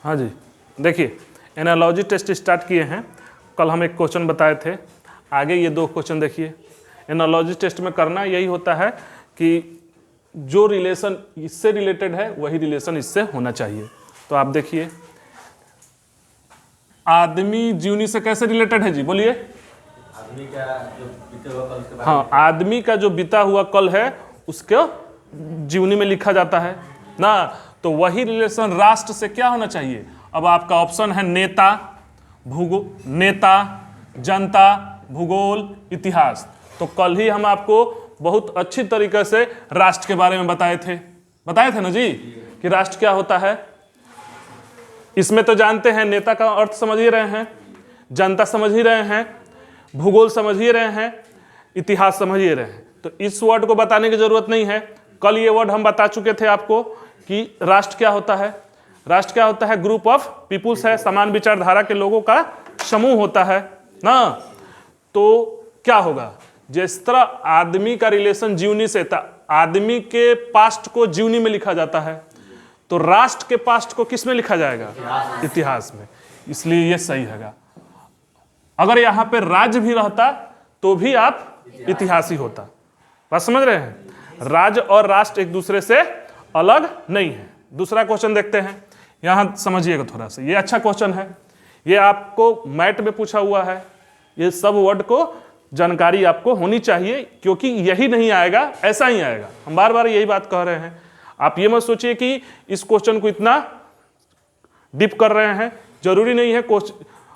हाँ जी, देखिए analogy test start किए हैं। कल हम एक क्वेश्चन बताए थे, आगे ये 2 क्वेश्चन देखिए। एनालॉजी टेस्ट में करना यही होता है कि जो रिलेशन इससे रिलेटेड है वही रिलेशन इससे होना चाहिए। तो आप देखिए, आदमी जीवनी से कैसे रिलेटेड है जी, बोलिए। आदमी का जो बीते हुआ कल उसके बारे हाँ, आदमी का जो बीता हुआ कल है उसको जीवनी में लिखा जाता है ना। तो वही रिलेशन राष्ट्र से क्या होना चाहिए। अब आपका ऑप्शन है नेता, नेता, जनता, भूगोल, इतिहास। तो कल ही हम आपको बहुत अच्छी तरीके से राष्ट्र के बारे में बताए थे ना जी, कि राष्ट्र क्या होता है। इसमें तो जानते हैं, नेता का अर्थ समझ ही रहे हैं, जनता समझ ही रहे हैं, भूगोल समझ ही रहे हैं, इतिहास समझ ही रहे हैं। तो इस वर्ड को बताने की जरूरत नहीं है। कल ये वर्ड हम बता चुके थे आपको कि राष्ट्र क्या होता है। राष्ट्र क्या होता है, ग्रुप ऑफ पीपुल्स है, समान विचारधारा के लोगों का समूह होता है ना। तो क्या होगा, जिस तरह आदमी का रिलेशन जीवनी से था, आदमी के पास्ट को जीवनी में लिखा जाता है, तो राष्ट्र के पास्ट को किस में लिखा जाएगा, इतिहास में। इसलिए ये सही है। अगर यहां पे राज्य भी रहता तो भी आप इतिहासी होता। बात समझ रहे हैं, राज्य और राष्ट्र एक दूसरे से अलग नहीं है। दूसरा क्वेश्चन देखते हैं, यहां समझिएगा थोड़ा सा, ये अच्छा क्वेश्चन है, ये आपको मैट में पूछा हुआ है। ये सब वर्ड को जानकारी आपको होनी चाहिए, क्योंकि यही नहीं आएगा ऐसा ही आएगा। हम बार बार यही बात कह रहे हैं। आप ये मत सोचिए कि इस क्वेश्चन को इतना डीप कर रहे हैं, जरूरी नहीं है।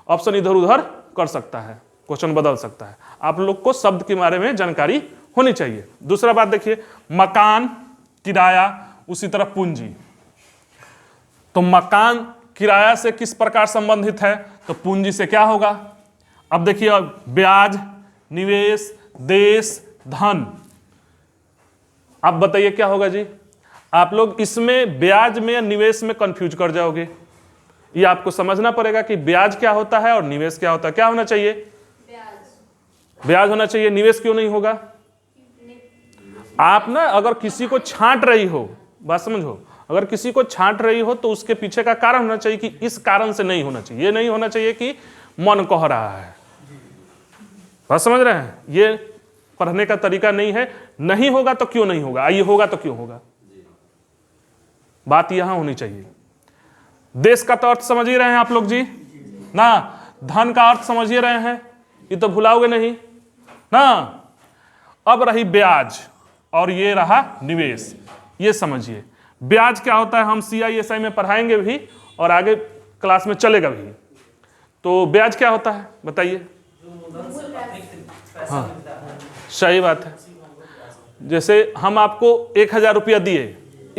ऑप्शन इधर उधर कर सकता है, क्वेश्चन बदल सकता है। आप लोग को शब्द के बारे में जानकारी होनी चाहिए। दूसरा बात देखिए, मकान, किराया, उसी तरह पूंजी। तो मकान किराया से किस प्रकार संबंधित है, तो पूंजी से क्या होगा। अब देखिए, ब्याज, निवेश, देश, धन। अब बताइए क्या होगा जी। आप लोग इसमें ब्याज में या निवेश में कंफ्यूज कर जाओगे। ये आपको समझना पड़ेगा कि ब्याज क्या होता है और निवेश क्या होता है। क्या होना चाहिए, ब्याज होना चाहिए, निवेश क्यों नहीं होगा। आप ना अगर किसी को छांट रही हो, बात समझो, अगर किसी को छांट रही हो तो उसके पीछे का कारण होना चाहिए कि इस कारण से नहीं होना चाहिए। ये नहीं होना चाहिए कि मन कह रहा है। बात समझ रहे हैं, ये पढ़ने का तरीका नहीं है। नहीं होगा तो क्यों नहीं होगा, आइए होगा तो क्यों होगा, बात यहां होनी चाहिए। देश का तो अर्थ समझ ही रहे हैं आप लोग जी ना, धन का अर्थ समझ ही रहे हैं, ये तो भुलाओगे नहीं ना। अब रही ब्याज और ये रहा निवेश, ये समझिए। ब्याज क्या होता है हम CISI में पढ़ाएंगे भी और आगे क्लास में चलेगा भी। तो ब्याज क्या होता है बताइए। हाँ, सही बात है। जैसे हम आपको 1000 रुपया दिए,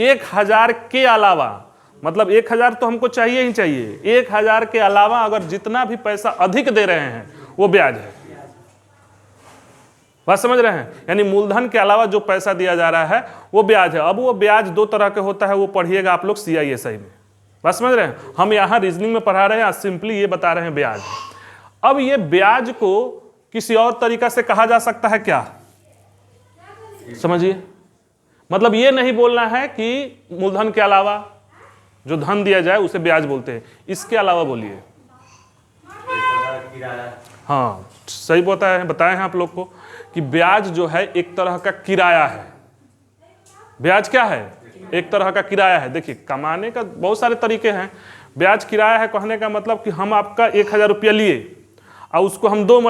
1000 के अलावा, मतलब 1000 तो हमको चाहिए ही चाहिए, 1000 के अलावा अगर जितना भी पैसा अधिक दे रहे हैं वो ब्याज है। बात समझ रहे हैं, यानी मूलधन के अलावा जो पैसा दिया जा रहा है वो ब्याज है। अब वो ब्याज 2 तरह के होता है, वो पढ़िएगा आप लोग CISI में। बात समझ रहे हैं, हम यहाँ रीजनिंग में पढ़ा रहे हैं, सिंपली ये बता रहे हैं ब्याज। अब ये ब्याज को किसी और तरीका से कहा जा सकता है क्या, समझिए। मतलब ये नहीं बोलना है कि मूलधन के अलावा जो धन दिया जाए उसे ब्याज बोलते हैं, इसके अलावा बोलिए। हाँ, सही बताए हैं आप लोग को कि ब्याज जो है एक तरह का किराया है। ब्याज क्या है, एक तरह का किराया है। देखिए, कमाने का बहुत सारे तरीके हैं। ब्याज किराया है कहने का मतलब कि हम आपका 1000 रुपया लिए और उसको हम 2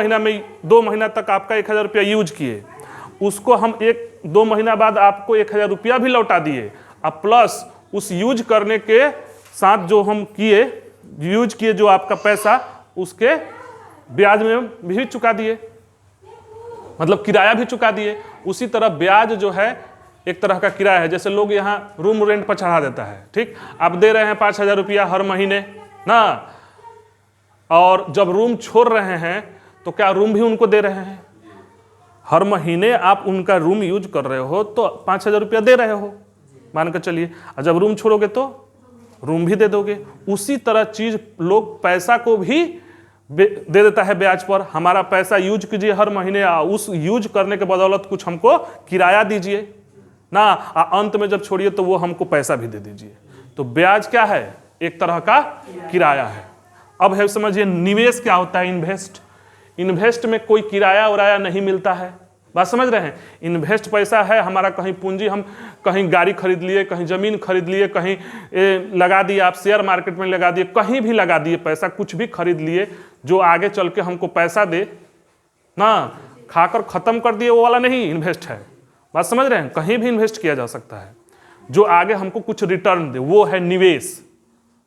महीना तक आपका 1000 रुपया यूज किए, उसको हम 1-2 महीना बाद आपको 1000 रुपया भी लौटा दिए, और प्लस उस यूज करने के साथ जो हम यूज किए जो आपका पैसा, उसके ब्याज में भी चुका दिए, मतलब किराया भी चुका दिए। उसी तरह ब्याज जो है एक तरह का किराया है। जैसे लोग यहाँ रूम रेंट पर चढ़ा देता है, ठीक, आप दे रहे हैं 5000 रुपया हर महीने ना, और जब रूम छोड़ रहे हैं तो क्या रूम भी उनको दे रहे हैं। हर महीने आप उनका रूम यूज कर रहे हो तो 5000 रुपया दे रहे हो, मान कर चलिए। और जब रूम छोड़ोगे तो रूम भी दे दोगे। उसी तरह चीज लोग पैसा को भी दे देता है ब्याज पर। हमारा पैसा यूज कीजिए हर महीने, उस यूज करने के बदौलत कुछ हमको किराया दीजिए ना, अंत में जब छोड़िए तो वो हमको पैसा भी दे दीजिए। तो ब्याज क्या है, एक तरह का किराया है। अब है समझिए निवेश क्या होता है, इन्वेस्ट। इन्वेस्ट में कोई किराया उराया नहीं मिलता है, बात समझ रहे हैं। इन्वेस्ट पैसा है हमारा, कहीं पूंजी, हम कहीं गाड़ी खरीद लिए, कहीं ज़मीन खरीद लिए, कहीं लगा दिए, आप शेयर मार्केट में लगा दिए, कहीं भी लगा दिए पैसा, कुछ भी खरीद लिए जो आगे चल के हमको पैसा दे ना, खाकर ख़त्म कर दिए, वो वाला नहीं इन्वेस्ट है। बात समझ रहे हैं, कहीं भी इन्वेस्ट किया जा सकता है जो आगे हमको कुछ रिटर्न दे, वो है निवेश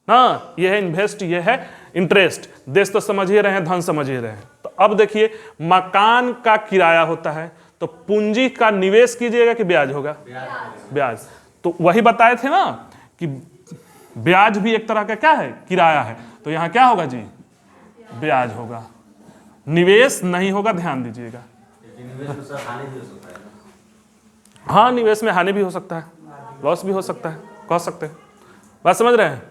ना। ये है इन्वेस्ट, ये है इंटरेस्ट। देश तो समझ ही रहे हैं, धन समझ ही रहे हैं। तो अब देखिए मकान का किराया होता है, तो पूंजी का निवेश कीजिएगा कि ब्याज होगा? ब्याज। तो वही बताए थे ना कि ब्याज भी एक तरह का क्या है, किराया है। तो यहां क्या होगा जी? ब्याज होगा, निवेश नहीं होगा, ध्यान दीजिएगा। निवेश में सर हानि भी हो सकता है ना? हाँ, निवेश में हानि भी हो सकता है, लॉस भी हो सकता है, कह सकते हैं। बात समझ रहे हैं।